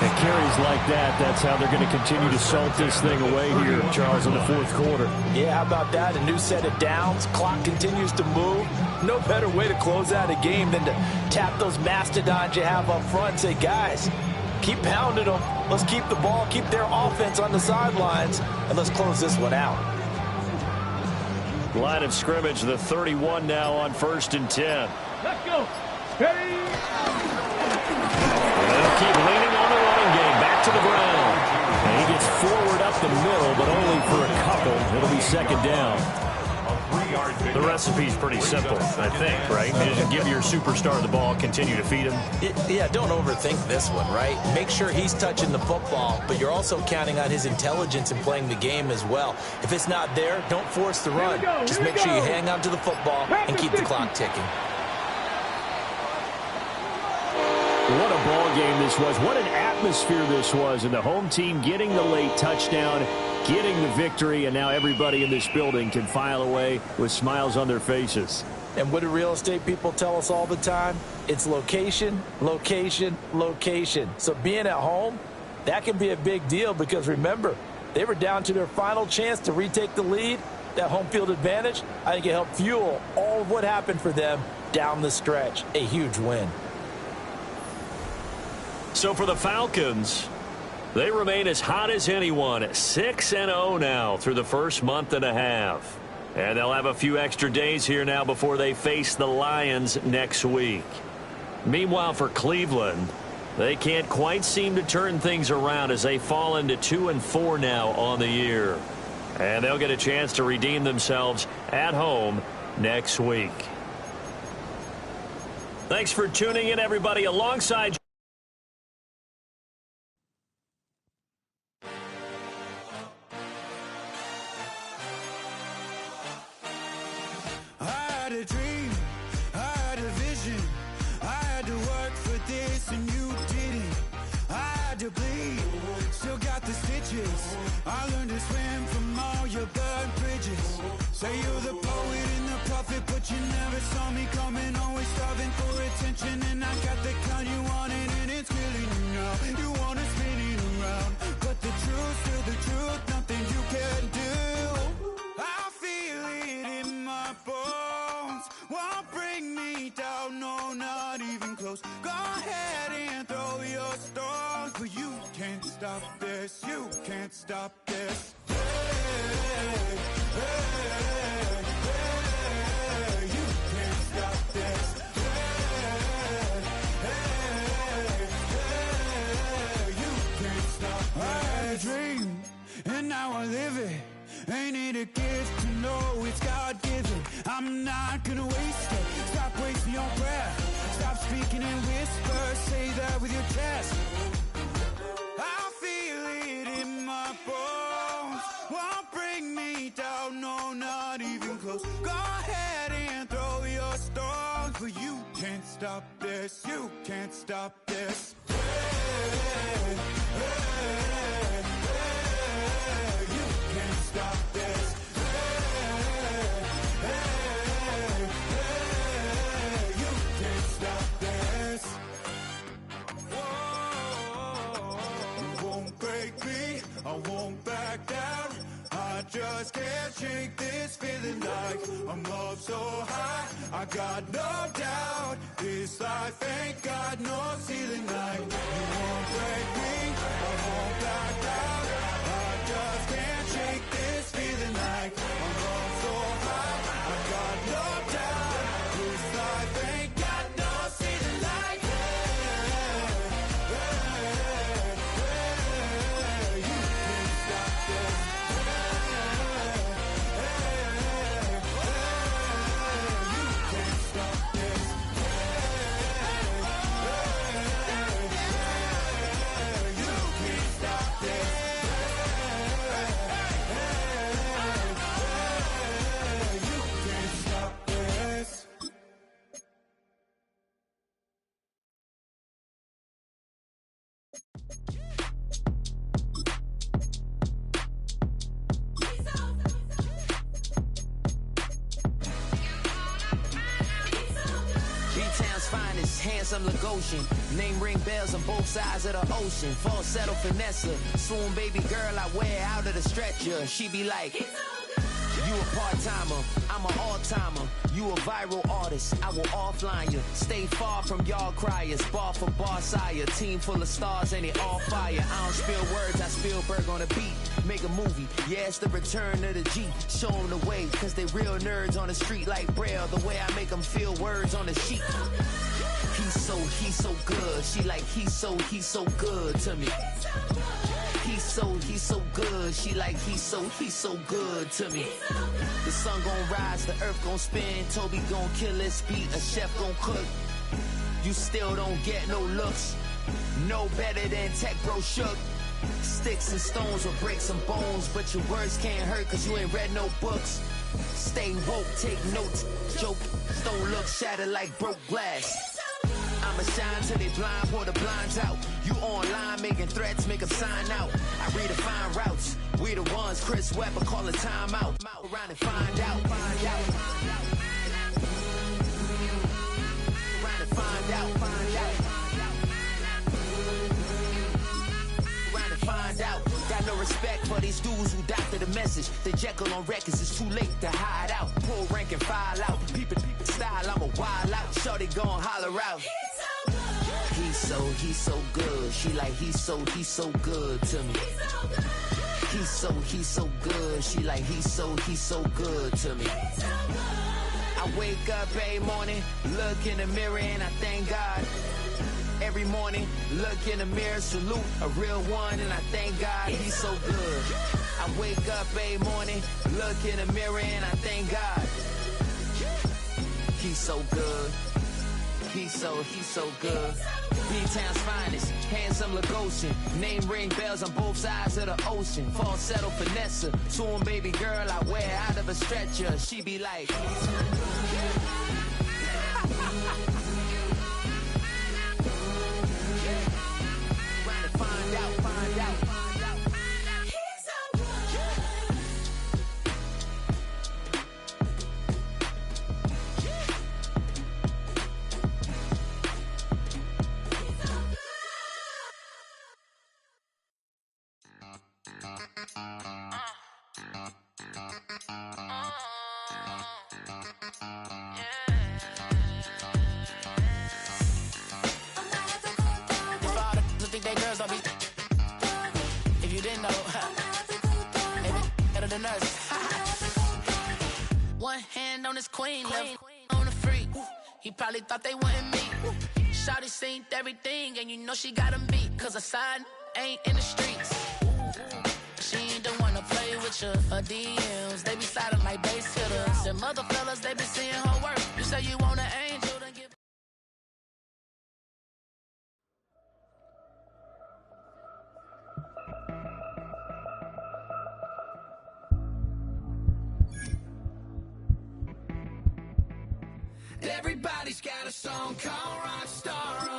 And carries like that, that's how they're going to continue to salt this thing away here, Charles, in the fourth quarter. Yeah, how about that? A new set of downs. Clock continues to move. No better way to close out a game than to tap those mastodons you have up front and say, guys, keep pounding them. Let's keep the ball, keep their offense on the sidelines, and let's close this one out. Line of scrimmage, the 31 now on 1st and 10. Let's go. Ready? They'll keep leaning on the running game. Back to the ground. And he gets forward up the middle, but only for a couple. It'll be second down. The recipe's pretty simple, I think, right? Just give your superstar the ball, continue to feed him. Yeah, don't overthink this one, right? Make sure he's touching the football, but you're also counting on his intelligence in playing the game as well. If it's not there, don't force the run. Just make sure you hang on to the football and keep the clock ticking. What a ball game this was. What an atmosphere this was. And the home team getting the late touchdown, getting the victory, and now everybody in this building can file away with smiles on their faces. And what do real estate people tell us all the time? It's location, location, location. So being at home, that can be a big deal because, remember, they were down to their final chance to retake the lead. That home field advantage, I think it helped fuel all of what happened for them down the stretch. A huge win. So for the Falcons, they remain as hot as anyone, 6-0 now through the first month and a half. And they'll have a few extra days here now before they face the Lions next week. Meanwhile, for Cleveland, they can't quite seem to turn things around as they fall into 2-4 now on the year. And they'll get a chance to redeem themselves at home next week. Thanks for tuning in, everybody, alongside I learned to swim from all your burnt bridges. Say you're the poet and the prophet, but you never saw me coming. Always starving for attention, and I got the kind you wanted, and it's killing you now. You wanna spin it around, but the truth's still the truth. Nothing you can do. I feel it in my bones. Won't bring me down, no, not even close. Go ahead and throw your stones, but you can't stop this. You can't stop this. Hey, hey, hey, you can't stop this. Hey, you can't stop this. I had a dream, and now I live it. Ain't it a gift to know it's God-given? I'm not gonna waste it. Stop wasting your breath. Stop speaking in whispers. Say that with your chest. I feel it in my bones. Won't bring me down, no, not even close. Go ahead and throw your stones, but you can't stop this. You can't stop this. Hey, hey, hey, hey, you can't stop this. Hey, hey, hey, you can't stop this. You won't break me, I won't back down. I just can't shake this feeling like I'm up so high. I got no doubt this life ain't got no ceiling like. You won't break me, I won't back down. I just can't shake this feeling like I'm up so high. I got no doubt this life ain't got no ceiling like. You can't stop this. You can't stop this. finest, handsome Lagosian. Name ring bells on both sides of the ocean. Falsetto finesse, swoon baby girl I wear out of the stretcher. She be like, you a part-timer, I'm an all-timer. You a viral artist, I will offline you. Stay far from y'all criers, bar for bar sire. Team full of stars and they all fire. I don't spill words, I Spielberg on a beat. Make a movie, yeah, it's the return of the G. Show them the way, cause they real nerds on the street like Braille. The way I make them feel words on the sheet. He's so good. She like, he's so good to me. He's so good. She like, he's so good to me. The sun gon' rise, the earth gon' spin. Toby gon' kill this beat, a chef gon' cook. You still don't get no looks. No better than Tech Bro Shook. Sticks and stones will break some bones, but your words can't hurt cause you ain't read no books. Stay woke, take notes. Joke, don't look shattered like broke glass. I'ma shine till they blind, pour the blinds out. You online making threats, make them sign out. I redefine routes. We the ones Chris Webber call a timeout. Around and find out. Around and find out. Around and find out. Got no respect for these dudes who doctor the message. The Jekyll on records, it's too late to hide out. Pull rank and file out. Peepin' style, I'm a wild out. Shorty gon' holler out. He's so good. She like, he's so good to me. He's so good. She like, he's so good to me. I wake up every morning, look in the mirror and I thank God. Every morning, look in the mirror, salute a real one and I thank God. He's so good. I wake up every morning, look in the mirror and I thank God. He's so good. He's so good. B-Town's finest, handsome Lagosian. Name ring bells on both sides of the ocean. Falsetto finesse, swoon baby girl I wear out of a stretcher. She be like, find out. If you didn't know, maybe better than us. One hand on his queen, left on the freak. He probably thought they wanted me. Shawty seen everything, and you know she got him beat. Cause her side ain't in the streets. She ain't the one to play with you. Her DMs, they be sliding like base hitters. Them other fellas, they be seeing her work. You say you want an angel, then give. Everybody's got a song called Rockstar.